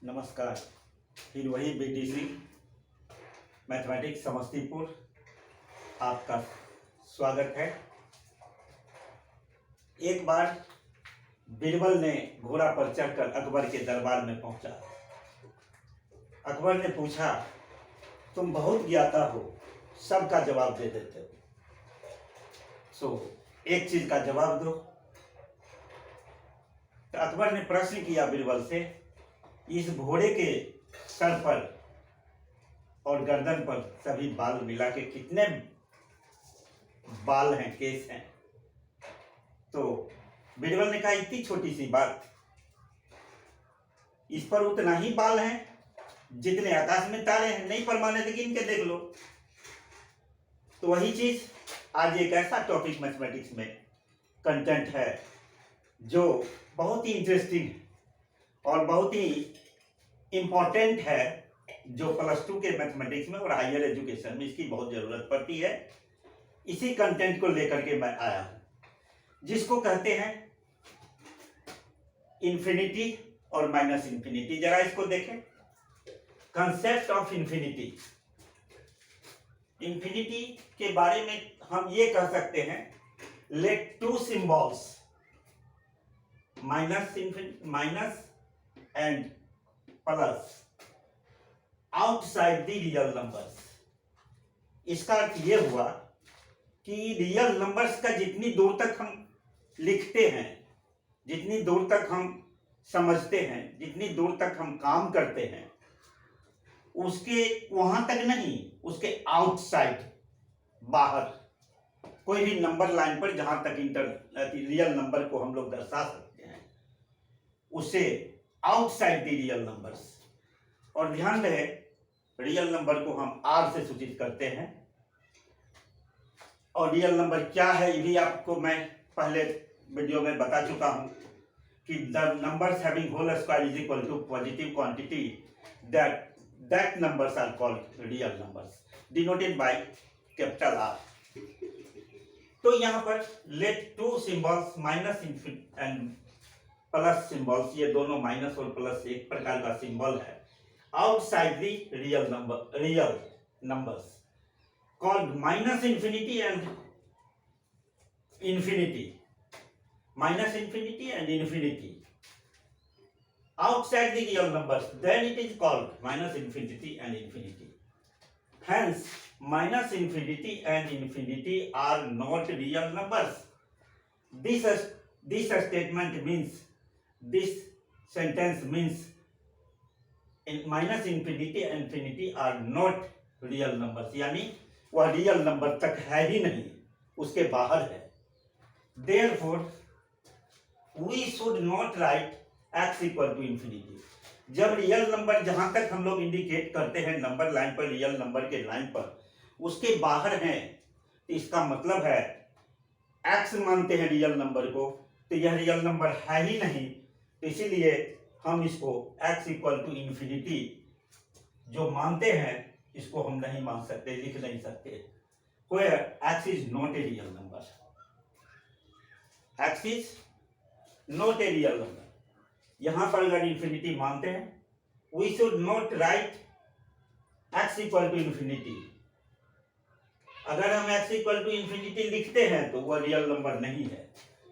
नमस्कार। फिर वही बीटीसी मैथमेटिक्स समस्तीपुर, आपका स्वागत है। एक बार बीरबल ने घोड़ा पर चढ़कर अकबर के दरबार में पहुंचा। अकबर ने पूछा, तुम बहुत ज्ञाता हो, सबका जवाब दे देते हो, एक चीज का जवाब दो। तो अकबर ने प्रश्न किया बीरबल से, इस घोड़े के सर पर और गर्दन पर सभी बाल मिला के कितने बाल हैं, केस हैं? तो बीरबल ने कहा, इतनी छोटी सी बात, इस पर उतना ही बाल हैं जितने आकाश में तारे हैं, नहीं परमाने तो गिन के देख लो। तो वही चीज आज एक ऐसा टॉपिक मैथमेटिक्स में कंटेंट है जो बहुत ही इंटरेस्टिंग और बहुत ही इम्पोर्टेंट है, जो +2 के मैथमेटिक्स में और हायर एजुकेशन में इसकी बहुत ज़रूरत पड़ती है। इसी कंटेंट को लेकर के मैं आया हूँ, जिसको कहते हैं इन्फिनिटी और माइनस इन्फिनिटी। जरा इसको देखें, कंसेप्ट ऑफ इन्फिनिटी। इन्फिनिटी के बारे में हम ये कह सकते हैं, let to symbols minus and plus outside the real numbers. इसका अर्थ यह हुआ कि रियल नंबर्स का जितनी दूर तक हम लिखते हैं, जितनी दूर तक हम समझते हैं, जितनी दूर तक हम काम करते हैं, उसके वहां तक नहीं, उसके आउटसाइड, बाहर कोई भी नंबर लाइन पर जहां तक रियल नंबर को हम लोग दर्शा सकते हैं, उसे आउटसाइड द रियल नंबर्स। और ध्यान रहे, रियल नंबर को हम आर से सूचित करते हैं। और रियल नंबर क्या है ये भी आपको मैं पहले वीडियो में बता चुका हूं कि the numbers having whole square is equal to positive quantity, that numbers are called real numbers, denoted by capital R. तो यहां पर let to symbols minus and plus symbols, ये दोनों माइनस और प्लस एक प्रकार का सिंबल है, outside the real numbers called minus infinity and infinity. Minus infinity and infinity outside the real numbers, then it is called minus infinity and infinity. Hence minus infinity and infinity are not real numbers. This statement means, this sentence means minus infinity and infinity are not real numbers, यानी वह real number तक है ही नहीं, उसके बाहर है। Therefore we should not write x equal to infinity. जब real number जहां तक हम लोग इंडिकेट करते हैं नंबर लाइन पर, रियल नंबर के लाइन पर, उसके बाहर हैं, तो इसका मतलब है x मानते हैं रियल नंबर को, तो यह रियल नंबर है ही नहीं। तो इसीलिए हम इसको x इक्वल टू इन्फिनिटी जो मानते हैं, इसको हम नहीं मान सकते, लिख नहीं सकते। Where x is not a real number, x is not a real number। यहां पर अगर इन्फिनिटी मानते हैं, we should not write x equal to infinity. अगर हम x इक्वल टू इन्फिनिटी लिखते हैं तो वह रियल नंबर नहीं है,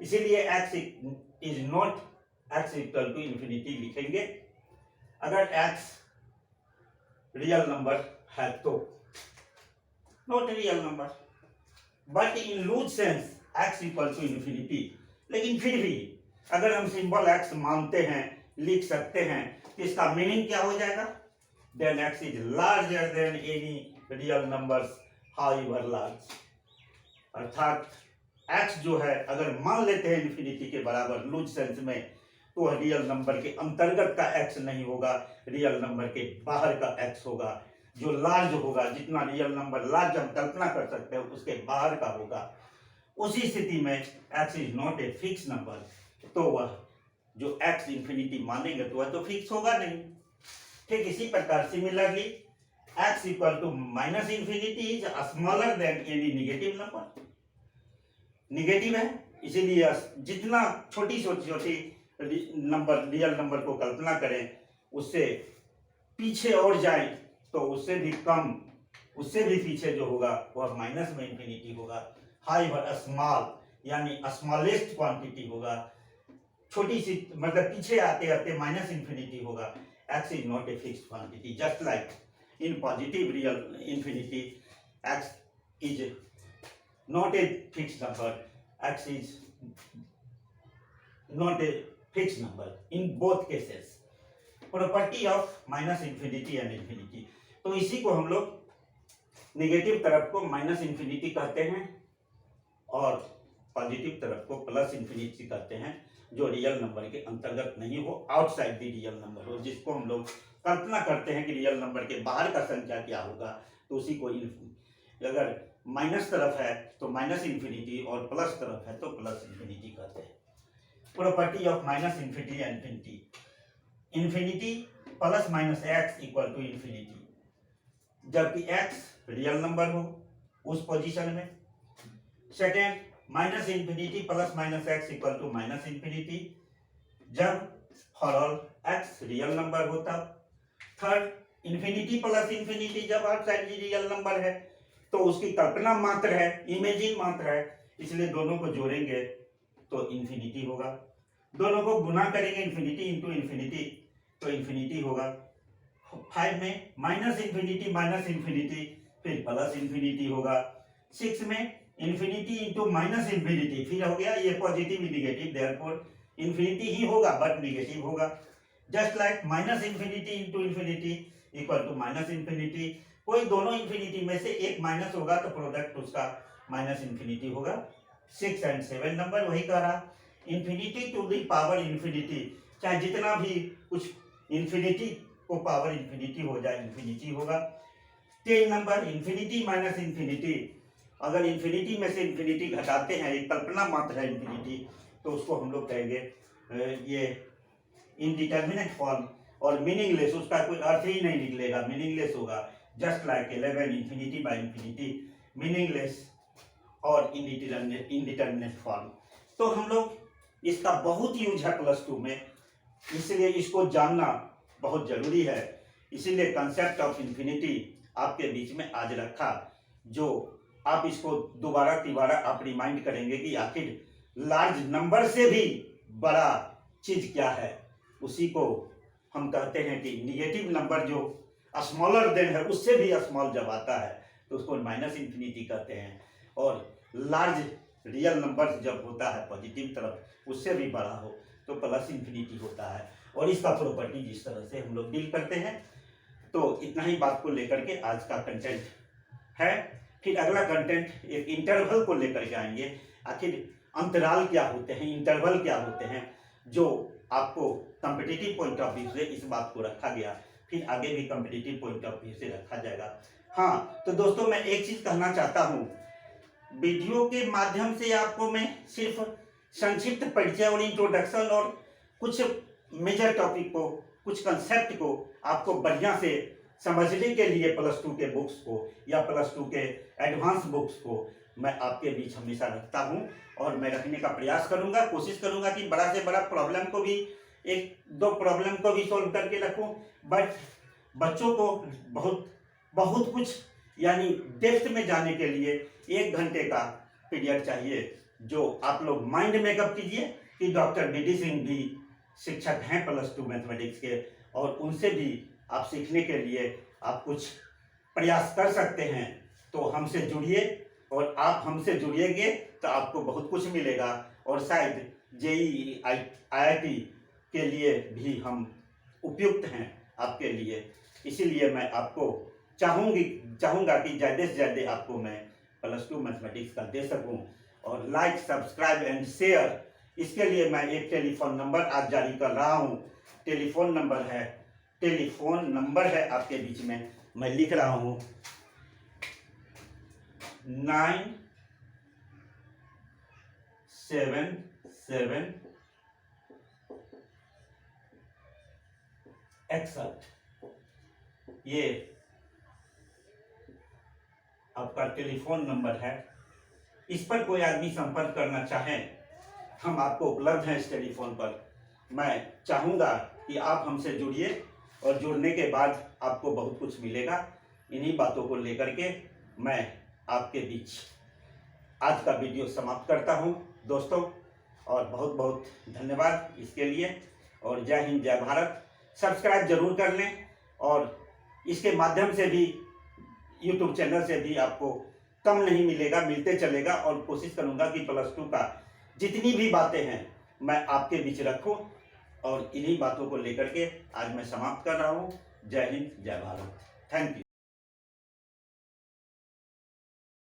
इसीलिए x is not, x equal to infinity लिखेंगे। अगर x रियल नंबर है तो not real number, but in loose sense x equal to infinity. लेकिन फिर भी अगर हम सिंबल x मानते हैं, लिख सकते हैं, तो इसका मीनिंग क्या हो जाएगा? Then x is larger than any real numbers, however large. अर्थात x जो है अगर मान लेते हैं इन्फिनिटी के बराबर लूज सेंस में, तो रियल नंबर के अंतर्गत का x नहीं होगा, रियल नंबर के बाहर का x होगा, जो लार्ज होगा, जितना रियल नंबर लार्ज हम कल्पना कर सकते हैं उसके बाहर का होगा। उसी स्थिति में x is not a fix number, तो वह जो x इन्फिनिटी मानेंगे तो वह तो फिक्स होगा नहीं। ठीक इसी प्रकार similarly x equal to minus infinity is smaller than any negative number. Negative है, इसीलिए जितना छोटी नंबर, रियल नंबर को कल्पना करें, उससे पीछे और जाए तो उससे भी कम, उससे भी पीछे जो होगा वह माइनस में इंफिनिटी होगा। हाइवर स्मॉल यानी स्मॉलेस्ट क्वांटिटी होगा, छोटी सी मतलब पीछे आते आते माइनस इंफिनिटी होगा। x is not a fixed quantity, just like in positive real infinity x is not a fixed number, x is not a fixed number in both cases. Property of minus infinity and infinity, तो इसी को हम लोग negative तरफ को minus infinity कहते हैं और पॉजिटिव तरफ को प्लस इंफिनिटी कहते हैं, जो रियल नंबर के अंतर्गत नहीं हो, आउटसाइड द रियल नंबर हो, जिसको हम लोग कल्पना करते हैं कि रियल नंबर के बाहर का संख्या क्या होगा, तो उसी को अगर माइनस तरफ है तो माइनस इंफिनिटी और प्लस तरफ है तो प्लस इंफिनिटी कहते हैं। Property of minus infinity and infinity, infinity plus minus x equal to infinity, जबकि x रियल नंबर हो उस पोजीशन में। Second, minus infinity plus minus x equal to minus infinity, जब for all x real number हो तब। Third, infinity plus infinity जब outside real number है तो उसकी कल्पना मात्र है, इमेजिन मात्र है, इसलिए दोनों को जोड़ेंगे तो इंफिनिटी होगा। दोनों को गुना करेंगे इंफिनिटी इंटू इंफिनिटी तो इंफिनिटी होगा। 5 में माइनस इंफिनिटी फिर प्लस इंफिनिटी होगा। 6 में इंफिनिटी इंटू माइनस इंफिनिटी फिर हो गया ये पॉजिटिव निगेटिव, देयरफॉर इंफिनिटी ही होगा बट निगेटिव होगा। Just like minus infinity into infinity equal to minus infinity, कोई दोनों इंफिनिटी में से एक माइनस होगा तो प्रोडक्ट उसका माइनस इंफिनिटी होगा। 6 एंड 7 नंबर वही कह रहा, infinity to the power infinity, चाहे जितना भी कुछ इंफिनिटी को पावर इंफिनिटी हो जाए इंफिनिटी होगा। 10 नंबर, इंफिनिटी माइनस इंफिनिटी, अगर इंफिनिटी में से इंफिनिटी घटाते हैं, एक कल्पना मात्र है इंफिनिटी, तो उसको हम लोग कहेंगे ये इनडिटर्मिनेट फॉर्म और मीनिंगलेस, उसका कोई अर्थ ही नहीं निकलेगा, मीनिंगलेस होगा। Just like 11 infinity by infinity, meaningless और इनडिटर्मिनेट फॉर्म। तो हम लोग इसका बहुत यूज है +2 में, इसलिए इसको जानना बहुत जरूरी है, इसीलिए कंसेप्ट ऑफ इंफिनिटी आपके बीच में आज रखा, जो आप इसको दोबारा तिबारा आप रिमाइंड करेंगे कि आखिर लार्ज नंबर से भी बड़ा चीज क्या है। उसी को हम कहते हैं कि निगेटिव नंबर जो स्मॉलर देन है उससे भी स्मॉल जब आता है तो उसको माइनस इंफिनिटी कहते हैं, और लार्ज रियल नंबर जब होता है पॉजिटिव तरफ उससे भी बड़ा हो तो प्लस इंफिनिटी होता है। और इसका प्रॉपर्टी जिस तरह से हम लोग डील करते हैं, तो इतना ही बात को लेकर के आज का कंटेंट है। फिर अगला कंटेंट एक इंटरवल को लेकर के आएंगे, आखिर अंतराल क्या होते हैं, इंटरवल क्या होते हैं, जो आपको कॉम्पिटिटिव पॉइंट ऑफ व्यू से इस बात को रखा गया, फिर आगे भी कॉम्पिटिटिव पॉइंट ऑफ व्यू से रखा जाएगा। हाँ तो दोस्तों, मैं एक चीज कहना चाहता हूँ, वीडियो के माध्यम से आपको मैं सिर्फ संक्षिप्त परिचय और इंट्रोडक्शन और कुछ मेजर टॉपिक को, कुछ कंसेप्ट को आपको बढ़िया से समझने के लिए +2 के बुक्स को या +2 के एडवांस बुक्स को मैं आपके बीच हमेशा रखता हूं, और मैं रखने का प्रयास करूंगा, कोशिश करूंगा कि बड़ा से बड़ा प्रॉब्लम को भी, 1-2 प्रॉब्लम को भी सॉल्व करके रखूं, बट बच्चों को बहुत कुछ यानी डेप्थ में जाने के लिए 1 घंटे का पीरियड चाहिए, जो आप लोग माइंड मेकअप कीजिए कि डॉक्टर BD सिंह भी शिक्षक हैं +2 मैथमेटिक्स के, और उनसे भी आप सीखने के लिए आप कुछ प्रयास कर सकते हैं। तो हमसे जुड़िए, और आप हमसे जुड़िएंगे तो आपको बहुत कुछ मिलेगा, और शायद JEE IIT के लिए भी हम उपयुक्त हैं आपके लिए। इसीलिए मैं आपको चाहूँगा कि ज़्यादा से ज़्यादा आपको मैं +2 मैथमेटिक्स का दे सकूं, और लाइक, सब्सक्राइब एंड शेयर, इसके लिए मैं एक टेलीफोन नंबर आज जारी कर रहा हूं। टेलीफोन नंबर है आपके बीच में, मैं लिख रहा हूं 97761। ये आपका टेलीफोन नंबर है, इस पर कोई आदमी संपर्क करना चाहे, हम आपको उपलब्ध हैं इस टेलीफोन पर। मैं चाहूँगा कि आप हमसे जुड़िए, और जुड़ने के बाद आपको बहुत कुछ मिलेगा। इन्हीं बातों को लेकर के मैं आपके बीच आज का वीडियो समाप्त करता हूं दोस्तों, और बहुत बहुत धन्यवाद इसके लिए। और जय हिंद जय भारत। सब्सक्राइब जरूर कर लें, और इसके माध्यम से भी यूट्यूब चैनल से भी आपको कम नहीं मिलेगा, मिलते चलेगा। और कोशिश करूंगा कि +2 का जितनी भी बातें हैं मैं आपके बीच रखूं, और इन्हीं बातों को लेकर के आज मैं समाप्त कर रहा हूं। जय हिंद जय भारत। Thank you.